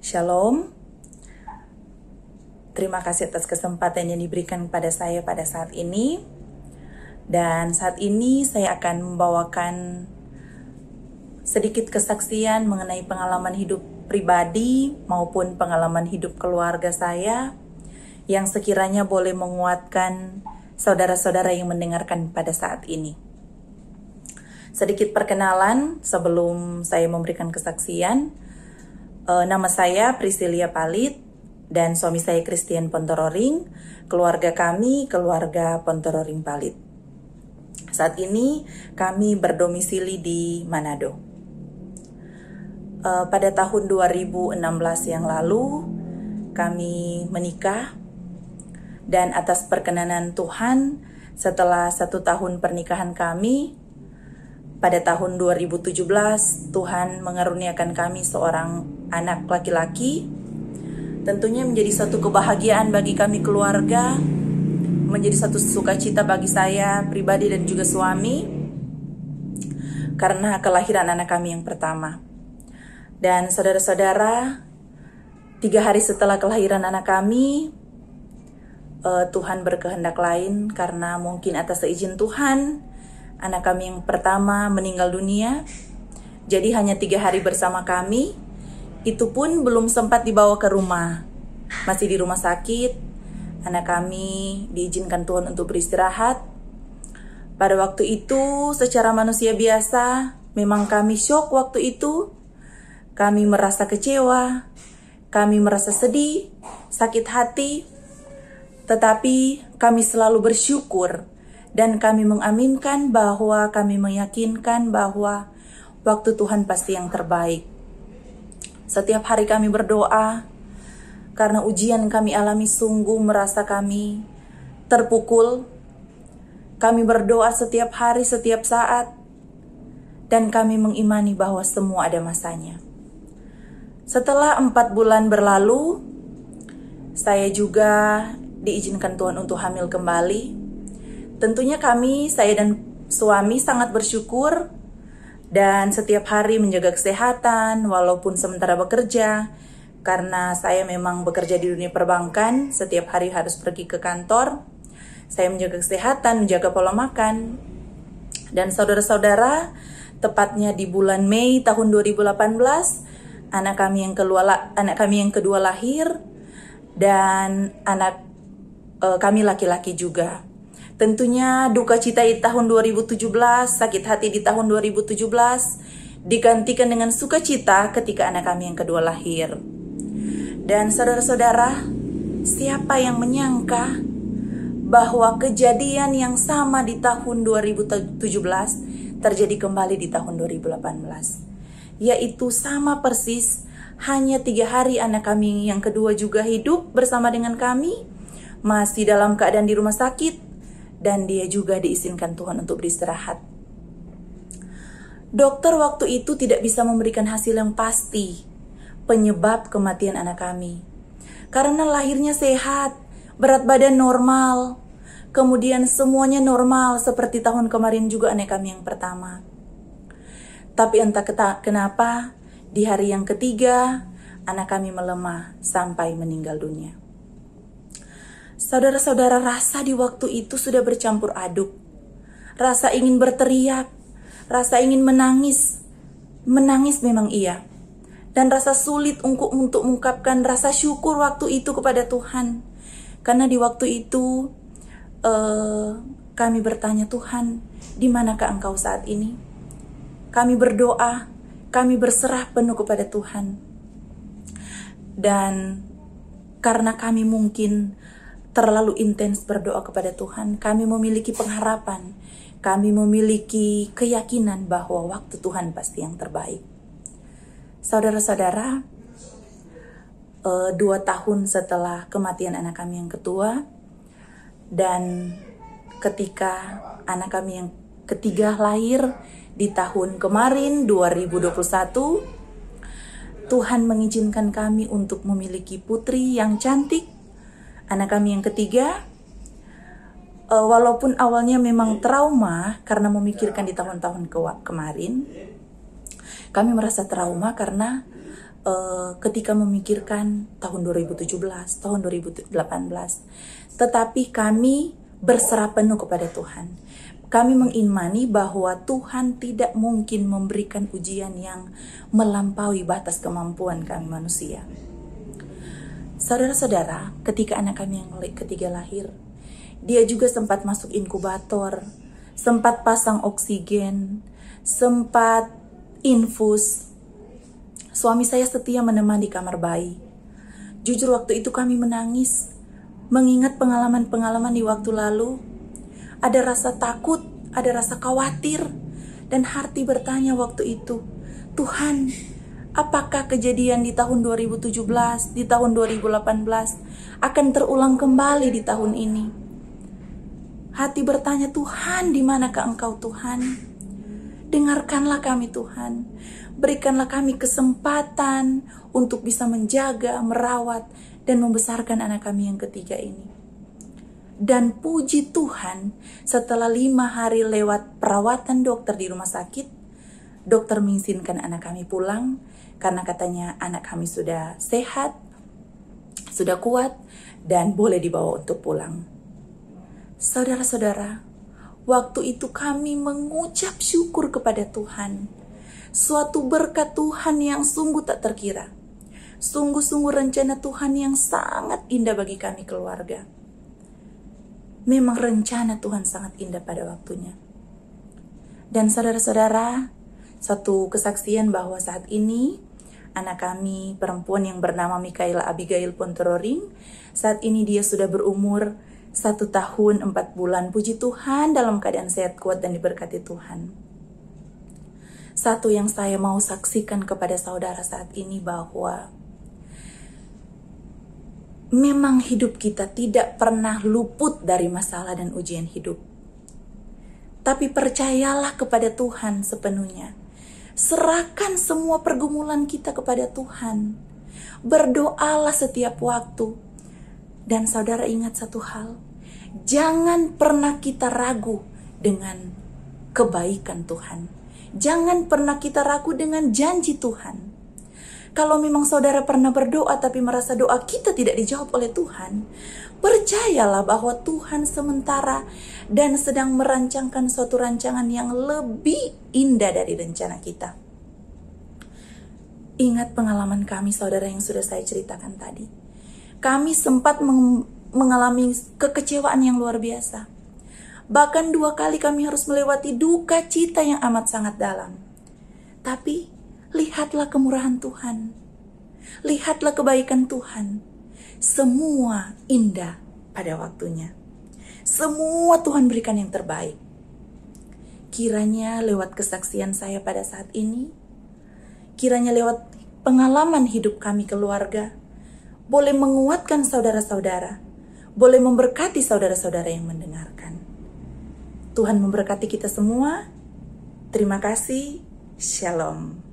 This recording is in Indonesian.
Shalom. Terima kasih atas kesempatan yang diberikan kepada saya pada saat ini. Dan saat ini saya akan membawakan sedikit kesaksian mengenai pengalaman hidup pribadi maupun pengalaman hidup keluarga saya yang sekiranya boleh menguatkan saudara-saudara yang mendengarkan pada saat ini. Sedikit perkenalan sebelum saya memberikan kesaksian. Nama saya Priscilia Palit dan suami saya Christian Pontororing. Keluarga kami keluarga Pontororing Palit. Saat ini kami berdomisili di Manado. Pada tahun 2016 yang lalu kami menikah, dan atas perkenanan Tuhan setelah 1 tahun pernikahan kami, pada tahun 2017 Tuhan mengaruniakan kami seorang anak laki-laki. Tentunya menjadi satu kebahagiaan bagi kami keluarga, menjadi satu sukacita bagi saya pribadi dan juga suami, karena kelahiran anak kami yang pertama. Dan saudara-saudara, 3 hari setelah kelahiran anak kami, Tuhan berkehendak lain, karena mungkin atas seizin Tuhan, anak kami yang pertama meninggal dunia. Jadi hanya 3 hari bersama kami. Itu pun belum sempat dibawa ke rumah. Masih di rumah sakit. Anak kami diizinkan Tuhan untuk beristirahat. Pada waktu itu secara manusia biasa, memang kami syok waktu itu. Kami merasa kecewa. Kami merasa sedih, sakit hati. Tetapi kami selalu bersyukur. Dan kami mengaminkan bahwa kami meyakinkan bahwa waktu Tuhan pasti yang terbaik. Setiap hari kami berdoa, karena ujian kami alami sungguh merasa kami terpukul. Kami berdoa setiap hari, setiap saat, dan kami mengimani bahwa semua ada masanya. Setelah 4 bulan berlalu, saya juga diizinkan Tuhan untuk hamil kembali. Tentunya kami, saya dan suami sangat bersyukur. Dan setiap hari menjaga kesehatan walaupun sementara bekerja. Karena saya memang bekerja di dunia perbankan, setiap hari harus pergi ke kantor. Saya menjaga kesehatan, menjaga pola makan. Dan saudara-saudara, tepatnya di bulan Mei tahun 2018, anak kami yang kedua lahir, dan anak kami laki-laki juga. Tentunya duka cita di tahun 2017, sakit hati di tahun 2017, digantikan dengan sukacita ketika anak kami yang kedua lahir. Dan saudara-saudara, siapa yang menyangka bahwa kejadian yang sama di tahun 2017 terjadi kembali di tahun 2018. Yaitu sama persis, hanya 3 hari anak kami yang kedua juga hidup bersama dengan kami, masih dalam keadaan di rumah sakit, dan dia juga diizinkan Tuhan untuk beristirahat. Dokter waktu itu tidak bisa memberikan hasil yang pasti penyebab kematian anak kami. Karena lahirnya sehat, berat badan normal, kemudian semuanya normal seperti tahun kemarin juga anak kami yang pertama. Tapi entah kenapa di hari yang ketiga anak kami melemah sampai meninggal dunia. Saudara-saudara, rasa di waktu itu sudah bercampur aduk. Rasa ingin berteriak, rasa ingin menangis. Menangis memang iya. Dan rasa sulit untuk mengungkapkan rasa syukur waktu itu kepada Tuhan. Karena di waktu itu kami bertanya, Tuhan, di manakah Engkau saat ini? Kami berdoa, kami berserah penuh kepada Tuhan. Dan karena kami mungkin terlalu intens berdoa kepada Tuhan, kami memiliki pengharapan, kami memiliki keyakinan bahwa waktu Tuhan pasti yang terbaik. Saudara-saudara, 2 tahun setelah kematian anak kami yang kedua, dan ketika anak kami yang ketiga lahir di tahun kemarin 2021, Tuhan mengizinkan kami untuk memiliki putri yang cantik. Anak kami yang ketiga, walaupun awalnya memang trauma karena memikirkan di tahun-tahun kemarin, kami merasa trauma karena ketika memikirkan tahun 2017, tahun 2018. Tetapi kami berserah penuh kepada Tuhan. Kami mengimani bahwa Tuhan tidak mungkin memberikan ujian yang melampaui batas kemampuan kami manusia. Saudara-saudara, ketika anak kami yang ketiga lahir, dia juga sempat masuk inkubator, sempat pasang oksigen, sempat infus. Suami saya setia menemani di kamar bayi. Jujur waktu itu kami menangis, mengingat pengalaman-pengalaman di waktu lalu. Ada rasa takut, ada rasa khawatir, dan hati bertanya waktu itu, Tuhan, apakah kejadian di tahun 2017, di tahun 2018 akan terulang kembali di tahun ini? Hati bertanya, Tuhan, di manakah Engkau Tuhan? Dengarkanlah kami Tuhan. Berikanlah kami kesempatan untuk bisa menjaga, merawat, dan membesarkan anak kami yang ketiga ini. Dan puji Tuhan, setelah 5 hari lewat perawatan dokter di rumah sakit, dokter mengizinkan anak kami pulang, karena katanya anak kami sudah sehat, sudah kuat, dan boleh dibawa untuk pulang. Saudara-saudara, waktu itu kami mengucap syukur kepada Tuhan. Suatu berkat Tuhan yang sungguh tak terkira. Sungguh-sungguh rencana Tuhan yang sangat indah bagi kami keluarga. Memang rencana Tuhan sangat indah pada waktunya. Dan saudara-saudara, satu kesaksian bahwa saat ini anak kami perempuan yang bernama Mikaela Abigail Pontororing, saat ini dia sudah berumur 1 tahun 4 bulan. Puji Tuhan, dalam keadaan sehat, kuat, dan diberkati Tuhan. Satu yang saya mau saksikan kepada saudara saat ini bahwa memang hidup kita tidak pernah luput dari masalah dan ujian hidup. Tapi percayalah kepada Tuhan sepenuhnya. Serahkan semua pergumulan kita kepada Tuhan. Berdoalah setiap waktu. Dan saudara ingat satu hal, jangan pernah kita ragu dengan kebaikan Tuhan. Jangan pernah kita ragu dengan janji Tuhan. Kalau memang saudara pernah berdoa tapi merasa doa kita tidak dijawab oleh Tuhan, percayalah bahwa Tuhan sementara dan sedang merancangkan suatu rancangan yang lebih indah dari rencana kita. Ingat pengalaman kami saudara yang sudah saya ceritakan tadi. Kami sempat mengalami kekecewaan yang luar biasa. Bahkan 2 kali kami harus melewati duka cita yang amat sangat dalam. Tapi lihatlah kemurahan Tuhan. Lihatlah kebaikan Tuhan. Semua indah pada waktunya. Semua Tuhan berikan yang terbaik. Kiranya lewat kesaksian saya pada saat ini, kiranya lewat pengalaman hidup kami keluarga, boleh menguatkan saudara-saudara, boleh memberkati saudara-saudara yang mendengarkan. Tuhan memberkati kita semua. Terima kasih. Shalom.